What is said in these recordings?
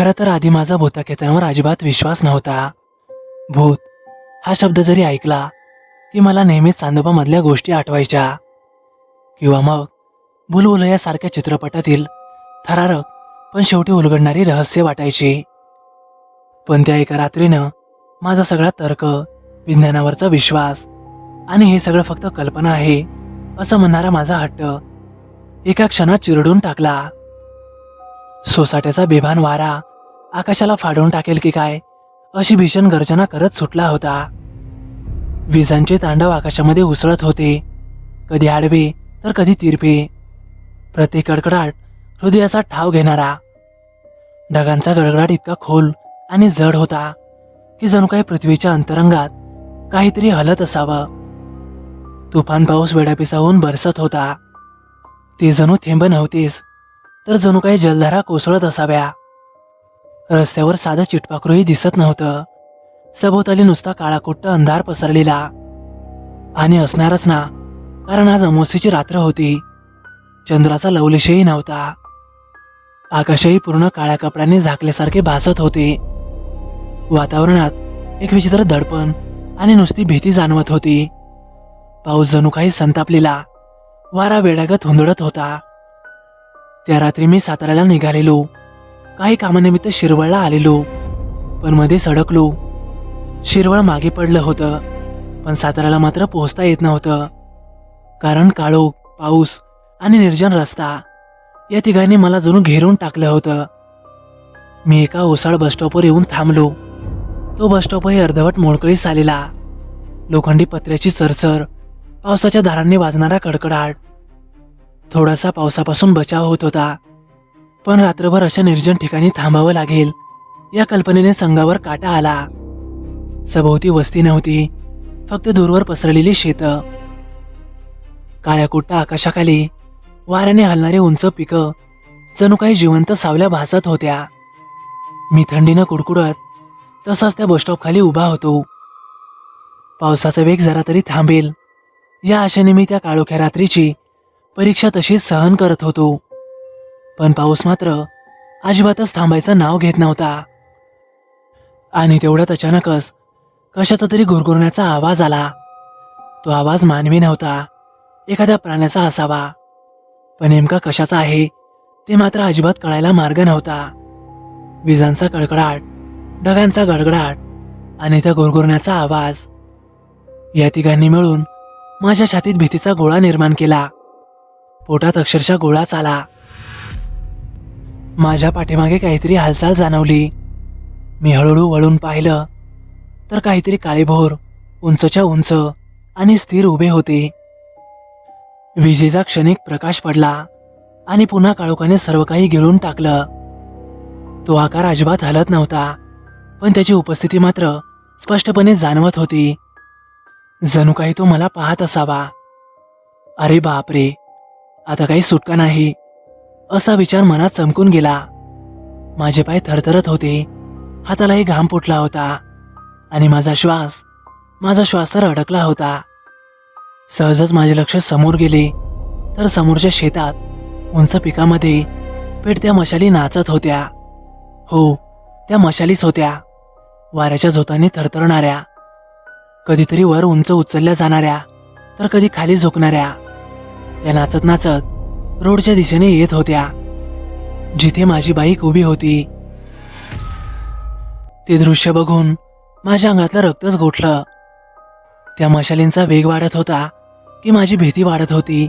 खरं तर आधी माझा भूतकथांवर अजिबात विश्वास नव्हता. भूत हा शब्द जरी ऐकला की मला नेहमीच चांदोबामधल्या गोष्टी आठवायच्या किंवा मग भूलभुलैयासारख्या चित्रपटातील थरारक पण शेवटी उलगडणारी रहस्य वाटायची. पण त्या एका रात्रीनं माझा सगळा तर्क, विज्ञानावरचा विश्वास आणि हे सगळं फक्त कल्पना आहे असं म्हणणारा माझा हट्ट एका क्षणात चिरडून टाकला. सोसाट्याचा बेभान वारा आकाशाला फाडून टाकेल की काय अशी भीषण गर्जना करत सुटला होता. विजांचे तांडव आकाशामध्ये उसळत होते, कधी आडवे तर कधी तिरपे, प्रत्येक कडकडाट हृदयाचा ठाव घेणारा. ढगांचा गडगडाट इतका खोल आणि जड होता की जणू काही पृथ्वीच्या अंतरंगात काहीतरी हलत असावं. तुफान पाऊस वेडापिसाहून बरसत होता. ते जणू थेंब नव्हतेच तर जणू काही जलधारा कोसळत असाव्या. रस्त्यावर साधं चिटपाखरूही दिसत नव्हतं. सभोवताली नुसता काळाकुट्ट अंधार पसरलेला. आणि असणारच ना, कारण आज अमावास्येची रात्र होती. चंद्राचा लवलेशही नव्हता. आकाशही पूर्ण काळ्या कपड्यांनी झाकल्यासारखे भासत होते. वातावरणात एक विचित्र दडपण आणि नुसती भीती जाणवत होती. पाऊस जणू काही संतापलेला, वारा वेडागत हुंदडत होता. त्या रात्री मी साताऱ्याला निघालेलो. काही कामानिमित्त शिरवळला आलेलो, पण मध्ये सडकलो. शिरवळ मागे पडलं होतं, पण साताऱ्याला मात्र पोहोचता येत नव्हतं. कारण काळोख, पाऊस आणि निर्जन रस्ता या तिघांनी मला जणू घेरून टाकलं होतं. मी एका ओसाड बसस्टॉपवर येऊन थांबलो. तो बसस्टॉपही अर्धवट मोडकळीस आलेला. लोखंडी पत्र्याची चरचर, पावसाच्या धारांनी वाजणारा कडकडाट. थोडासा पावसापासून बचाव होत होता, पण रात्रभर अशा निर्जन ठिकाणी थांबावं लागेल या कल्पनेने संगावर काटा आला. सभोवती वस्ती नव्हती, फक्त दूरवर पसरलेली शेतं. काळ्याकुट्ट आकाशाखाली वाऱ्याने हलणारी उंच पिकं जणू काही जिवंत सावल्या भासत होत्या. मी थंडीनं कुडकुडत तसाच त्या बसस्टॉप खाली उभा होतो. पावसाचा वेग जरा तरी थांबेल या आशेने मी त्या काळोख्या रात्रीची परीक्षा तशीच सहन करत होतो. पण पाऊस मात्र अजिबातच थांबायचं नाव घेत नव्हता. आणि तेवढ्यात अचानकच कशाचा तरी गुरगुरण्याचा आवाज आला. तो आवाज मानवी नव्हता, एखाद्या प्राण्याचा असावा, पण नेमका कशाचा आहे ते मात्र अजिबात कळायला मार्ग नव्हता. विजांचा कडकडाट, ढगांचा गडगडाट आणि त्या गुरगुरण्याचा आवाज या तिघांनी मिळून माझ्या छातीत भीतीचा गोळा निर्माण केला. पोटात अक्षरशः गोळाच आला. माझ्या पाठीमागे काहीतरी हालचाल जाणवली. मी हळूहळू वळून पाहिलं तर काहीतरी काळेभोर, उंचच्या उंच आणि स्थिर उभे होते. विजेचा क्षणिक प्रकाश पडला आणि पुन्हा काळोखाने सर्व काही गिळून टाकलं. तो आकार अजिबात हलत नव्हता, पण त्याची उपस्थिती मात्र स्पष्टपणे जाणवत होती. जणू काही तो मला पाहत असावा. अरे बापरे, आता काही सुटका नाही असा विचार मनात चमकून गेला. माझे पाय थरथरत होते, हातालाही घाम फुटला होता आणि माझा श्वास तर अडकला होता. सहजच माझे लक्ष समोर गेले तर समोरच्या शेतात उंच पिकामध्ये पेटत्या मशाली नाचत होत्या. हो, त्या मशालीच होत्या, वाऱ्याच्या झोतांनी थरथरणाऱ्या, कधीतरी वर उंच उचलल्या जाणाऱ्या तर कधी खाली झोकणाऱ्या. त्या नाचत नाचत रोडच्या दिशेने येत होत्या, जिथे माझी बाईक उभी होती. ते दृश्य बघून माझ्या अंगातलं रक्तच गोठलं. त्या मशालींचा वेग वाढत होता की माझी भीती वाढत होती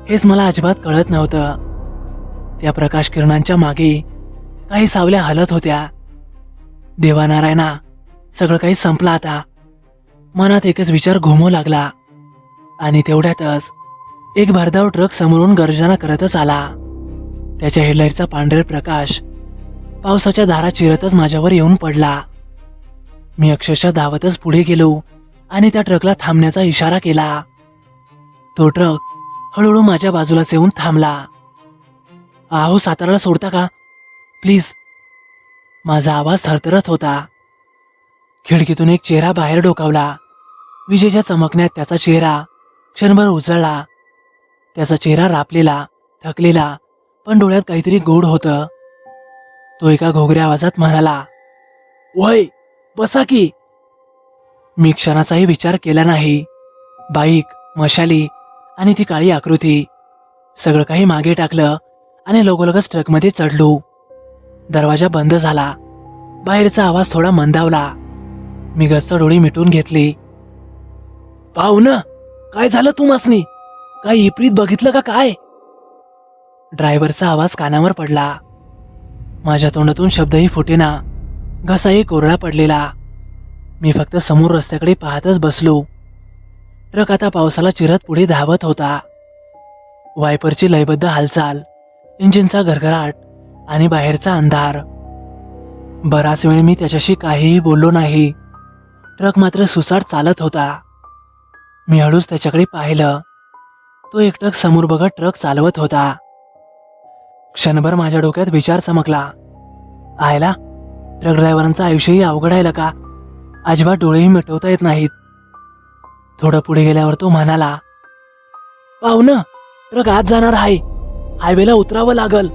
हेच मला अजिबात कळत नव्हतं. त्या प्रकाश किरणांच्या मागे काही सावल्या हलत होत्या. देवानारायणा, सगळं काही संपलं आता. मनात एकच विचार घुमू लागला आणि तेवढ्यातच एक भरधाव ट्रक समोरून गर्जना करतच आला. त्याच्या हेडलाईटचा पांढरे प्रकाश पावसाच्या धारा चिरतच माझ्यावर येऊन पडला. मी अक्षरशः धावतच पुढे गेलो आणि त्या ट्रकला थांबण्याचा इशारा केला. तो ट्रक हळूहळू माझ्या बाजूलाच येऊन थांबला. आहो, साताराला सोडता का प्लीज? माझा आवाज थरथरत होता. खिडकीतून एक चेहरा बाहेर डोकावला. विजेच्या चमकण्यात त्याचा चेहरा क्षणभर उजळला. त्याचा चेहरा रापलेला, थकलेला, पण डोळ्यात काहीतरी गोड होतं. तो एका घोगऱ्या आवाजात म्हणाला, "वय, बसा की." मी क्षणाचाही विचार केला नाही. बाईक, मशाली आणि ती काळी आकृती सगळं काही मागे टाकलं आणि लगोलगच ट्रकमध्ये चढलो. दरवाजा बंद झाला. बाहेरचा आवाज थोडा मंदावला. मी गच्च डोळी मिटून घेतली. "पाहुणं, काय झालं तुम्हासनी? काय विपरीत बघितलं का काय?" ड्रायव्हरचा आवाज कानावर पडला. माझ्या तोंडातून शब्दही फुटेना. घसाही कोरडा पडलेला. मी फक्त समोर रस्त्याकडे पाहतच बसलो. ट्रक आता पावसाला चिरत पुढे धावत होता. वायपरची लयबद्ध हालचाल, इंजिनचा घरघराट आणि बाहेरचा अंधार. बराच वेळ मी त्याच्याशी काहीही बोललो नाही. ट्रक मात्र सुसाट चालत होता. मी हळूच त्याच्याकडे पाहिलं. तो एकटक समोर बघत ट्रक चालवत होता. क्षणभर माझ्या डोक्यात विचार चमकला. आयला, ट्रक ड्रायव्हरांचं आयुष्यही अवघड आहे का? अजिबात डोळेही मिटवता येत नाहीत. थोडं पुढे गेल्यावर तो म्हणाला, "पाहुणं, ट्रक आत जाणार आहे. हायवेला उतरावं लागल."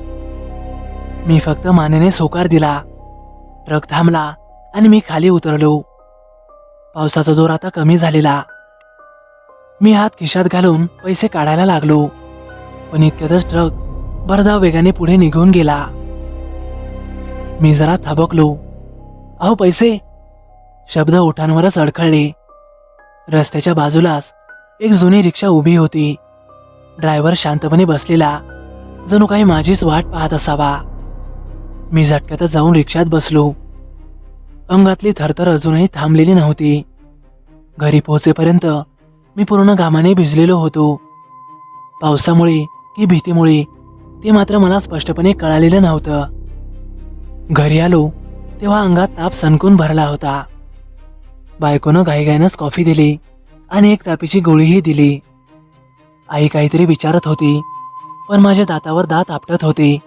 मी फक्त मानेने होकार दिला. ट्रक थांबला आणि मी खाली उतरलो. पावसाचा जोर आता कमी झालेला. मी हात खिशात घालून पैसे काढायला लागलो. पण इतक्यातच ट्रक भरधाव वेगाने पुढे निघून गेला. मी जरा थबकलो. "अहो पैसे." शब्द ओठांवरच अडखळले. रस्त्याच्या बाजूलाच एक जुनी रिक्षा उभी होती. ड्रायव्हर शांतपणे बसलेला, जणू काही माझीच वाट पाहत असावा. मी झटक्यातच जाऊन रिक्षात बसलो. अंगातली थरथर अजूनही थांबलेली नव्हती. घरी पोहोचेपर्यंत मी पूर्ण घामाने भिजलेलो होतो. पावसामुळे की भीतीमुळे ते मात्र मला स्पष्टपणे कळालेलं नव्हतं. घरी आलो तेव्हा अंगात ताप सणकून भरला होता. बायकोनं घाईघाईनंच कॉफी दिली आणि एक तापीची गोळीही दिली. आई काहीतरी विचारत होती, पण माझ्या दातावर दात आपटत होते,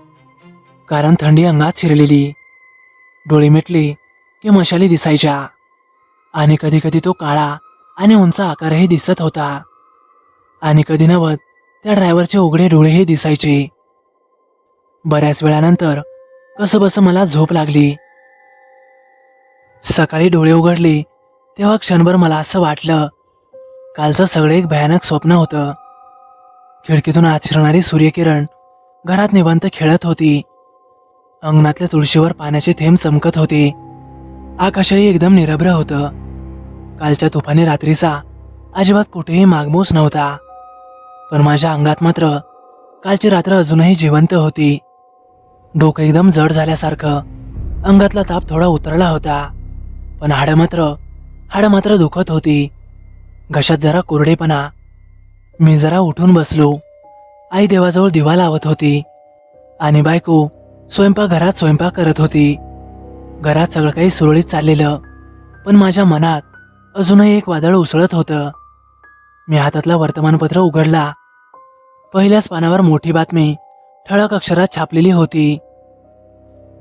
कारण थंडी अंगात शिरलेली. डोळे मिटले की मशाली दिसायच्या आणि कधी कधी तो काळा आणि उंच आकारही दिसत होता. आणि कधी नवत त्या ड्रायव्हरचे उघडे डोळेही दिसायचे. बऱ्याच वेळानंतर कसंबसं मला झोप लागली. सकाळी डोळे उघडले तेव्हा क्षणभर मला असं वाटलं, कालचं सगळं एक भयानक स्वप्न होतं. खिडकीतून आत शिरणारी सूर्यकिरण घरात निवांत खेळत होती. अंगणातल्या तुळशीवर पाण्याचे थेंब चमकत होते. आकाशही एकदम निरभ्र होतं. कालच्या तुफानी रात्रीचा अजिबात कुठेही मागमूस नव्हता. पण माझ्या अंगात मात्र कालची रात्र अजूनही जिवंत होती. डोकं एकदम जड झाल्यासारखं. अंगातला ताप थोडा उतरला होता, पण हाडं मात्र दुखत होती. घशात जरा कोरडेपणा. मी जरा उठून बसलो. आई देवाजवळ दिवा लावत होती आणि बायको स्वयंपाकघरात स्वयंपाक करत होती. घरात सगळं काही सुरळीत चाललेलं, पण माझ्या मनात अजूनही एक वादळ उसळत होतं. मी हातातला वर्तमानपत्र उघडला. पहिल्याच पानावर मोठी बातमी ठळक अक्षरात छापलेली होती.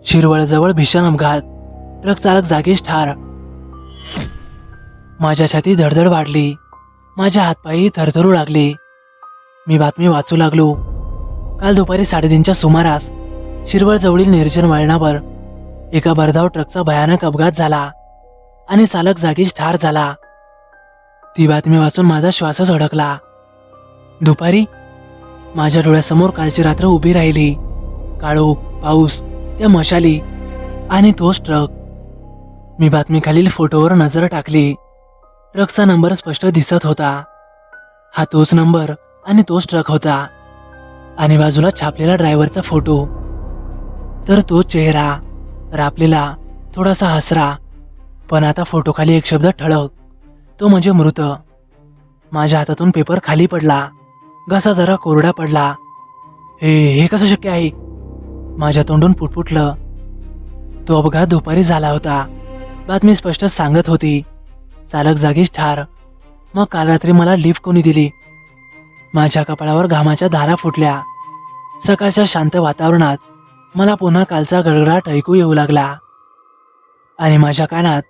शिरवळजवळ भीषण अपघात, ट्रक चालक जागीच ठार. माझ्या छातीत धडधड वाढली. माझ्या हातपायही थरथरू लागले. मी बातमी वाचू लागलो. काल दुपारी 3:30च्या सुमारास शिरवळजवळील निर्जन वळणावर एका भरधाव ट्रकचा भयानक अपघात झाला आणि चालक जागीच ठार झाला. ती बातमी वाचून माझा श्वासच अडकला. दुपारी माझ्या डोळ्यासमोर कालची रात्र उभी राहिली. काळोख, पाऊस, त्या मशाली आणि तोच ट्रक. मी बातमीखालील फोटोवर नजर टाकली. ट्रकचा नंबर स्पष्ट दिसत होता. हा तोच नंबर आणि तोच ट्रक होता. आणि बाजूला छापलेला ड्रायव्हरचा फोटो. तर तो चेहरा रापलेला, थोडासा हसरा. पण आता फोटोखाली एक शब्द ठळक, तो म्हणजे मृत. माझ्या हातातून पेपर खाली पडला. घसा जरा कोरडा पडला. हे कसं शक्य आहे? माझ्या तोंडून पुटपुटलं. तो अपघात दुपारी झाला होता. बातमी स्पष्ट सांगत होती, चालक जागीच ठार. मग काल रात्री मला लिफ्ट कोणी दिली? माझ्या कपाळावर घामाच्या धारा फुटल्या. सकाळच्या शांत वातावरणात मला पुन्हा कालचा गडगडाट ऐकू येऊ लागला आणि माझ्या कानात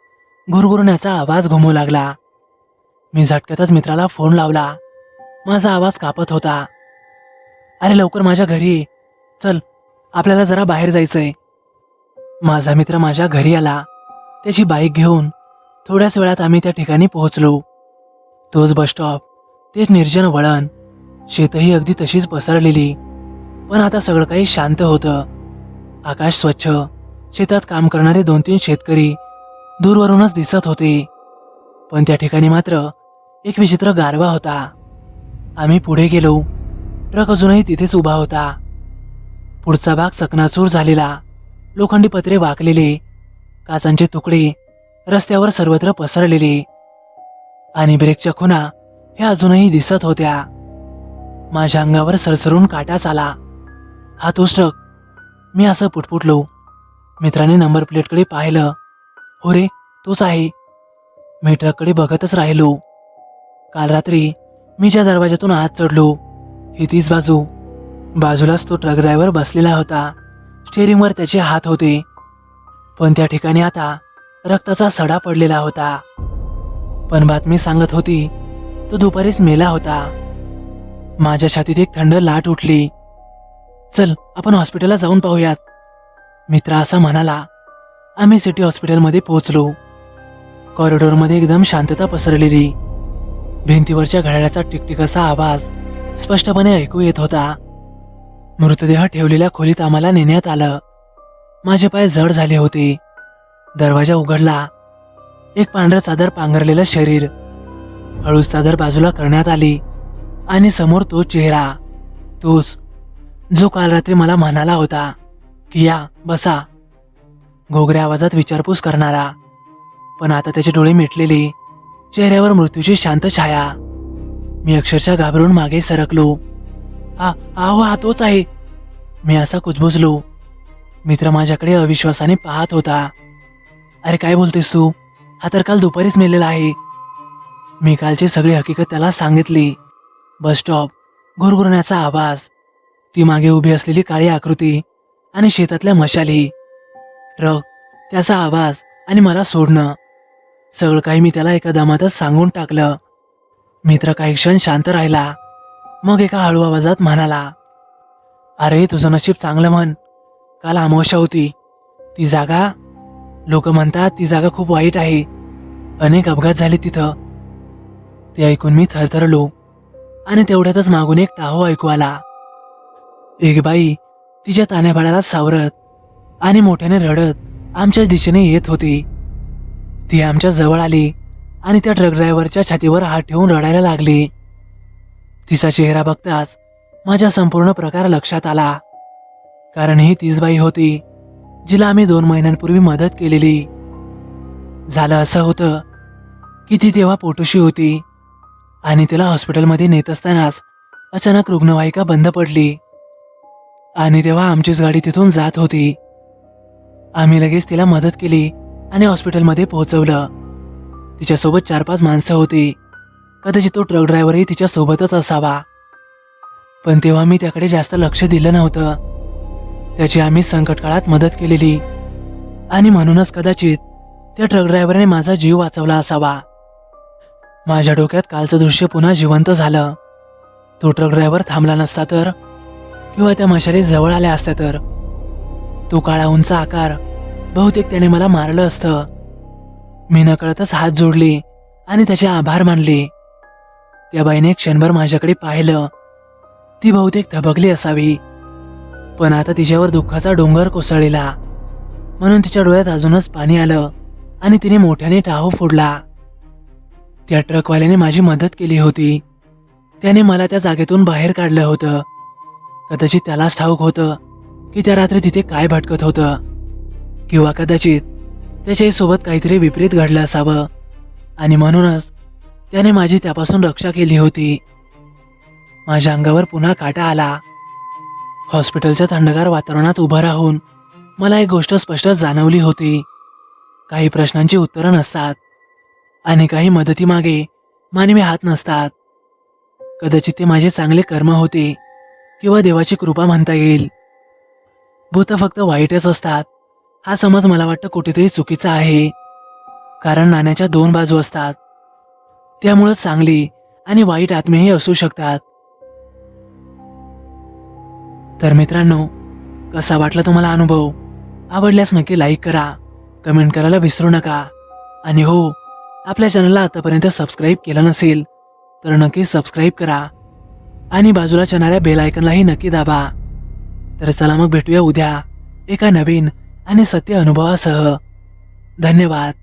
घुरघुरण्याचा आवाज घुमू लागला. मी झटक्यातच मित्राला फोन लावला. माझा आवाज कापत होता. "अरे लवकर माझ्या घरी ये. चल, आपल्याला जरा बाहेर जायचंय." माझा मित्र माझ्या घरी आला. त्याची बाईक घेऊन थोड्याच वेळात आम्ही त्या ठिकाणी पोहोचलो. तोच बसस्टॉप, तेच निर्जन वळण, शेतही अगदी तशीच पसरलेली. पण आता सगळं काही शांत होतं. आकाश स्वच्छ, शेतात काम करणारे 2-3 शेतकरी दूरवरूनच दिसत होते. पण त्या ठिकाणी मात्र एक विचित्र गारवा होता. आम्ही पुढे गेलो. ट्रक अजूनही तिथेच उभा होता. पुढचा भाग चकनाचूर झालेला, लोखंडी पत्रे वाकलेले, काचांचे तुकडे रस्त्यावर सर्वत्र पसरलेले आणि ब्रेकच्या खुणा ह्या अजूनही दिसत होत्या. माझ्या अंगावर सरसरून काटाच आला. हा तोच ट्रक, मी असं पुटपुटलो. मित्राने नंबर प्लेटकडे पाहिलं. हो रे, तोच आहे. मी ट्रककडे बघतच राहिलो. काल रात्री मी ज्या दरवाजातून आत चढलो, ही तीच बाजू. बाजूलाच तो ट्रक ड्रायव्हर बसलेला होता. स्टेअरिंगवर त्याचे हात होते. पण त्या ठिकाणी आता रक्ताचा सडा पडलेला होता. पण बातमी सांगत होती तो दुपारीच मेला होता. माझ्या छातीत एक थंड लाट उठली. चल, आपण हॉस्पिटलला जाऊन पाहूयात, मित्र असा म्हणाला. आम्ही सिटी हॉस्पिटलमध्ये पोहोचलो. कॉरिडॉरमध्ये एकदम शांतता पसरलेली. भिंतीवरच्या घड्याळाचा टिकटिक असा आवाज स्पष्टपणे ऐकू येत होता. मृतदेह ठेवलेल्या खोलीत आम्हाला नेण्यात आलं. माझे पाय जड झाले होते. दरवाजा उघडला. एक पांढरं चादर पांघरलेलं शरीर. हळूच चादर बाजूला करण्यात आली आणि समोर तो चेहरा, तोच जो काल रात्री मला म्हणाला होता की या बसा, घोगऱ्या आवाजात विचारपूस करणारा. पण आता त्याचे डोळे मिटलेले, चेहऱ्यावर मृत्यूची शांत छाया. मी अक्षरशः घाबरून मागे सरकलो. हा तोच आहे, मी असा कुजबुजलो. मित्र माझ्याकडे अविश्वासाने पाहत होता. अरे काय बोलतोयस तू? हा तर काल दुपारीच मेलेला आहे. मी कालची सगळी हकीकत त्याला सांगितली. बसस्टॉप, घुरघुरण्याचा आवाज, ती मागे उभी असलेली काळी आकृती आणि शेतातल्या मशाली, ट्रक, त्याचा आवाज आणि मला सोडणं, सगळं काही मी त्याला एका दमातच सांगून टाकलं. मित्र काही क्षण शांत राहिला. मग एका हळू आवाजात म्हणाला, अरे तुझं नशीब चांगलं म्हण. काल अमावस्या होती. ती जागा, लोक म्हणतात ती जागा खूप वाईट आहे. अनेक अपघात झाले तिथं. ते ऐकून मी थरथरलो आणि तेवढ्यातच मागून एक टाहो ऐकू आला. एक बाई तिच्या तान्याबाळाला सावरत आणि मोठ्याने रडत आमच्याच दिशेने येत होती. ती आमच्या जवळ आली आणि त्या ट्रक ड्रायव्हरच्या छातीवर हात ठेवून रडायला लागली. तिचा चेहरा बघताच माझ्या संपूर्ण प्रकार लक्षात आला. कारण ही तीच बाई होती जिला आम्ही 2 महिन्यांपूर्वी मदत केलेली. झालं असं होतं की ती तेव्हा पोटोशी होती आणि तिला हॉस्पिटलमध्ये नेत असतानाच अचानक रुग्णवाहिका बंद पडली आणि तेव्हा आमचीच गाडी तिथून जात होती. आम्ही लगेच तिला मदत केली आणि हॉस्पिटलमध्ये पोहोचवलं. तिच्यासोबत 4-5 माणसं होती. कदाचित तो ट्रक ड्रायव्हरही तिच्यासोबतच असावा. पण तेव्हा मी त्याकडे जास्त लक्ष दिलं नव्हतं. त्याची आम्ही संकट काळात मदत केलेली आणि म्हणूनच कदाचित त्या ट्रक ड्रायव्हरने माझा जीव वाचवला असावा. माझ्या डोक्यात कालचं दृश्य पुन्हा जिवंत झालं. तो ट्रक ड्रायव्हर थांबला नसता तर, किंवा त्या मशाली जवळ आल्या असत्या तर, तो काळा उंच आकार, बहुतेक त्याने मला मारलं असतं. मी नकळतच हात जोडले आणि त्याचे आभार मानले. त्या बाईने क्षणभर माझ्याकडे पाहिलं. ती बहुतेक थबकली असावी, पण आता तिच्यावर दुःखाचा डोंगर कोसळलेला, म्हणून तिच्या डोळ्यात अजूनच पाणी आलं आणि तिने मोठ्याने टाहो फोडला. त्या ट्रकवाल्याने माझी मदत केली होती. त्याने मला त्या जागेतून बाहेर काढलं होतं. कदाचित त्यालाच ठाऊक होतं की त्या रात्री तिथे काय भटकत होतं, किंवा कदाचित त्याच्याही सोबत काहीतरी विपरीत घडलं असावं आणि म्हणूनच त्याने माझी त्यापासून रक्षा केली होती. माझ्या अंगावर पुन्हा काटा आला. हॉस्पिटलच्या थंडगार वातावरणात उभं राहून मला एक गोष्ट स्पष्ट जाणवली होती. काही प्रश्नांची उत्तरं नसतात आणि काही मदतीमागे मानवी हात नसतात. कदाचित ते माझे चांगले कर्म होते किंवा देवाची कृपा म्हणता येईल. भूत फक्त वाईटच असतात हा समज मला वाटतं कुठेतरी चुकीचा आहे. कारण नाण्याच्या 2 बाजू असतात. त्यामुळे चांगली आणि वाईट आत्मेही असू शकतात. तर मित्रांनो, कसा वाटला तुम्हाला अनुभव? आवडल्यास नक्की लाईक करा, कमेंट करायला विसरू नका. आणि हो, आपल्या चॅनलला आतापर्यंत सबस्क्राईब केलं नसेल तर नक्की सबस्क्राईब करा आणि बाजूला येणाऱ्या बेल आयकॉनलाही नक्की दाबा. तर चला मग भेटूया उद्या एका नवीन आणि सत्य अनुभवासह. धन्यवाद.